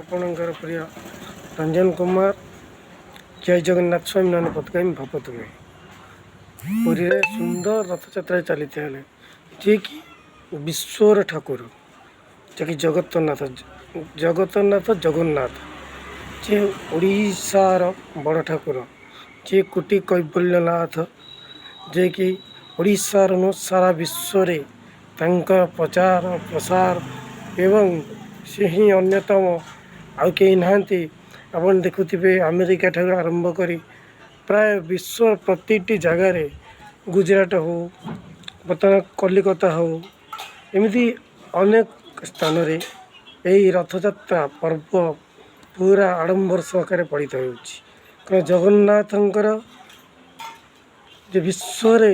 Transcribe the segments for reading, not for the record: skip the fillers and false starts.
ଆପଣଙ୍କର ପ୍ରିୟ ରଞ୍ଜନ କୁମାର ଜୟ ଜଗନ୍ନାଥ ସ୍ୱାମୀ ନୟନ ପଥଗାମୀ ଭାବ ତୁମେ। ପୁରୀରେ ସୁନ୍ଦର ରଥଯାତ୍ରା ଚାଲିଥିଲେ ଯିଏକି ବିଶ୍ୱର ଠାକୁର, ଯିଏକି ଜଗତନାଥ ଜଗନ୍ନାଥ, ଯିଏ ଓଡ଼ିଶାର ବଡ଼ ଠାକୁର, ଯିଏ କୋଟି କୈବଲ୍ୟନାଥ, ଯିଏକି ଓଡ଼ିଶାର ନୁହେଁ ସାରା ବିଶ୍ୱରେ ତାଙ୍କର ପ୍ରଚାର ପ୍ରସାର ଏବଂ ସେ ହିଁ ଅନ୍ୟତମ, ଆଉ କେହି ନାହାନ୍ତି। ଆପଣ ଦେଖୁଥିବେ ଆମେରିକା ଠାରୁ ଆରମ୍ଭ କରି ପ୍ରାୟ ବିଶ୍ୱର ପ୍ରତିଟି ଜାଗାରେ, ଗୁଜୁରାଟ ହେଉ, ବର୍ତ୍ତମାନ କଲିକତା ହେଉ, ଏମିତି ଅନେକ ସ୍ଥାନରେ ଏହି ରଥଯାତ୍ରା ପର୍ବ ପୁରା ଆଡ଼ମ୍ବର ସହକାରେ ପାଳିତ ହେଉଛି। କାରଣ ଜଗନ୍ନାଥଙ୍କର ଯେ ବିଶ୍ୱରେ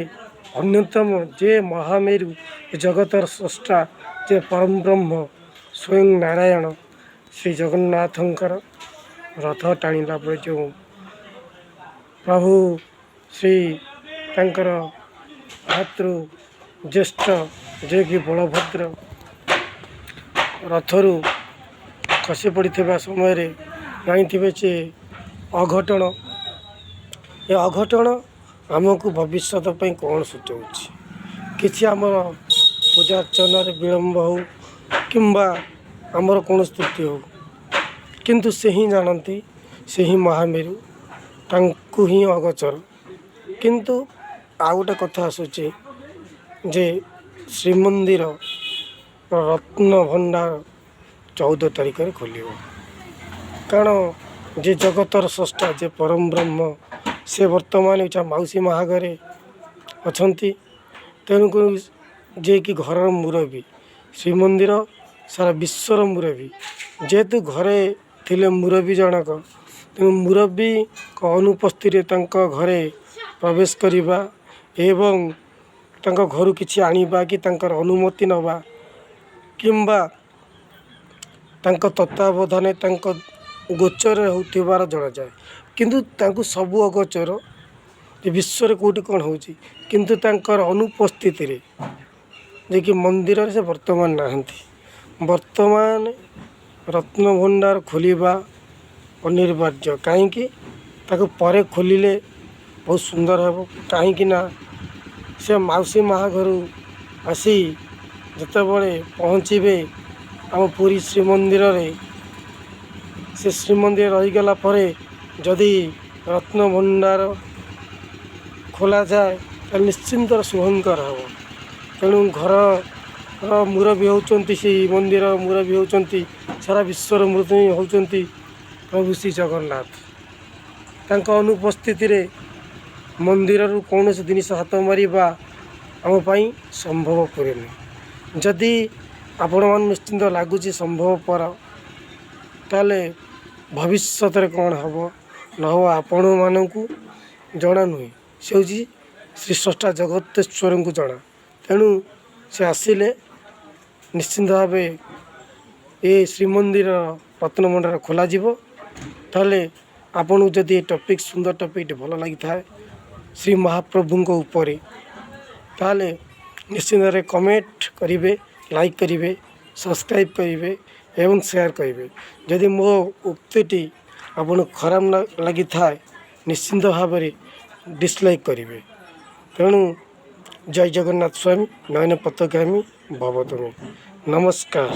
ଅନ୍ୟତମ, ଯେ ମହାମେରୁ, ଜଗତର ସ୍ରଷ୍ଟା, ଯେ ପରମ ବ୍ରହ୍ମ ସ୍ୱୟଂ ନାରାୟଣ, ଶ୍ରୀ ଜଗନ୍ନାଥଙ୍କର ରଥ ଟାଣିଲା ପରେ ଯେଉଁ ପ୍ରଭୁ ଶ୍ରୀ ତାଙ୍କର ଭାତୃ ଜ୍ୟେଷ୍ଠ ଯିଏକି ବଳଭଦ୍ର ରଥରୁ ଖସି ପଡ଼ିଥିବା ସମୟରେ ଜାଣିଥିବେ ଯେ ଅଘଟଣ, ଏ ଅଘଟଣ ଆମକୁ ଭବିଷ୍ୟତ ପାଇଁ କ'ଣ ସୂଚାଉଛି। କିଛି ଆମର ପୂଜା ଅର୍ଚ୍ଚନାରେ ବିଳମ୍ବ ହେଉ କିମ୍ବା ଆମର କୌଣସି ତ୍ରୁଟି ହେଉ, କିନ୍ତୁ ସେ ହିଁ ଜାଣନ୍ତି, ସେ ହିଁ ମହାମେରୁ, ତାଙ୍କୁ ହିଁ ଅଗୋଚର। କିନ୍ତୁ ଆଉ ଗୋଟେ କଥା ଆସୁଛି ଯେ ଶ୍ରୀମନ୍ଦିର ରତ୍ନଭଣ୍ଡାର 14 ତାରିଖରେ ଖୋଲିବ। କାରଣ ଯେ ଜଗତର ସ୍ରଷ୍ଟା, ଯେ ପରମ ବ୍ରହ୍ମ, ସେ ବର୍ତ୍ତମାନ ମାଉସୀ ମା ଘରେ ଅଛନ୍ତି। ତେଣୁକରି ଯିଏକି ଘରର ମୁରବୀ, ଶ୍ରୀମନ୍ଦିର ସାରା ବିଶ୍ୱର ମୁରବୀ, ଯେହେତୁ ଘରେ ଥିଲେ ମୁରବୀ ଜଣକ, ତେଣୁ ମୁରବୀଙ୍କ ଅନୁପସ୍ଥିତିରେ ତାଙ୍କ ଘରେ ପ୍ରବେଶ କରିବା ଏବଂ ତାଙ୍କ ଘରୁ କିଛି ଆଣିବା କି ତାଙ୍କର ଅନୁମତି ନେବା କିମ୍ବା ତାଙ୍କ ତତ୍ତ୍ୱାବଧାନରେ ତାଙ୍କ ଗୋଚରରେ ହେଉଥିବାର ଜଣାଯାଏ। କିନ୍ତୁ ତାଙ୍କୁ ସବୁ ଅଗୋଚର ଯେ ବିଶ୍ୱରେ କେଉଁଠି କ'ଣ ହେଉଛି, କିନ୍ତୁ ତାଙ୍କର ଅନୁପସ୍ଥିତିରେ ଯିଏକି ମନ୍ଦିରରେ ସେ ବର୍ତ୍ତମାନ ନାହାନ୍ତି। ବର୍ତ୍ତମାନ ରତ୍ନଭଣ୍ଡାର ଖୋଲିବା ଅନିବାର୍ଯ୍ୟ। କାହିଁକି? ତାକୁ ପରେ ଖୋଲିଲେ ବହୁତ ସୁନ୍ଦର ହେବ। କାହିଁକି ନା ସେ ମାଉସୀ ମା ଘରୁ ଆସି ଯେତେବେଳେ ପହଞ୍ଚିବେ ଆମ ପୁରୀ ଶ୍ରୀମନ୍ଦିରରେ, ସେ ଶ୍ରୀମନ୍ଦିର ରହିଗଲା ପରେ ଯଦି ରତ୍ନଭଣ୍ଡାର ଖୋଲାଯାଏ ତାହେଲେ ନିଶ୍ଚିନ୍ତ ଶୁଭଙ୍କର ହେବ। ତେଣୁ ଘରର ମୁରବୀ ହେଉଛନ୍ତି, ସେଇ ମନ୍ଦିର ମୁରବୀ ହେଉଛନ୍ତି, ସାରା ବିଶ୍ୱର ମୁରବୀ ହେଉଛନ୍ତି ପ୍ରଭୁ ଶ୍ରୀ ଜଗନ୍ନାଥ। ତାଙ୍କ ଅନୁପସ୍ଥିତିରେ ମନ୍ଦିରରୁ କୌଣସି ଜିନିଷ ହାତ ମାରିବା ଆମ ପାଇଁ ସମ୍ଭବପର ନୁହେଁ। ଯଦି ଆପଣମାନେ ନିଶ୍ଚିନ୍ତ ଲାଗୁଛି ସମ୍ଭବପର, ତାହେଲେ ଭବିଷ୍ୟତରେ କ'ଣ ହେବ ନ ହେବ ଆପଣମାନଙ୍କୁ ଜଣା ନୁହେଁ, ସେ ହେଉଛି ଶ୍ରୀ ସ୍ରଷ୍ଟା ଜଗତେଶ୍ୱରଙ୍କୁ ଜଣା। ତେଣୁ ସେ ଆସିଲେ ନିଶ୍ଚିନ୍ତ ଭାବେ ଏ ଶ୍ରୀମନ୍ଦିର ରତ୍ନଭଣ୍ଡାର ଖୋଲାଯିବ। ତାହେଲେ ଆପଣଙ୍କୁ ଯଦି ଏ ଟପିକ୍, ସୁନ୍ଦର ଟପିକ୍ଟି ଭଲ ଲାଗିଥାଏ ଶ୍ରୀ ମହାପ୍ରଭୁଙ୍କ ଉପରେ, ତାହେଲେ ନିଶ୍ଚିନ୍ତରେ କମେଣ୍ଟ କରିବେ, ଲାଇକ୍ କରିବେ, ସବସ୍କ୍ରାଇବ୍ କରିବେ ଏବଂ ସେୟାର କରିବେ। ଯଦି ମୋ ଉକ୍ତିଟି ଆପଣଙ୍କୁ ଖରାପ ଲାଗିଥାଏ ନିଶ୍ଚିନ୍ତ ଭାବରେ ଡିସଲାଇକ୍ କରିବେ। ତେଣୁ ଜୟ ଜଗନ୍ନାଥ ସ୍ୱାମୀ ନୟନ ପଥଗାମୀ ଭବ ତୁମେ। ନମସ୍କାର।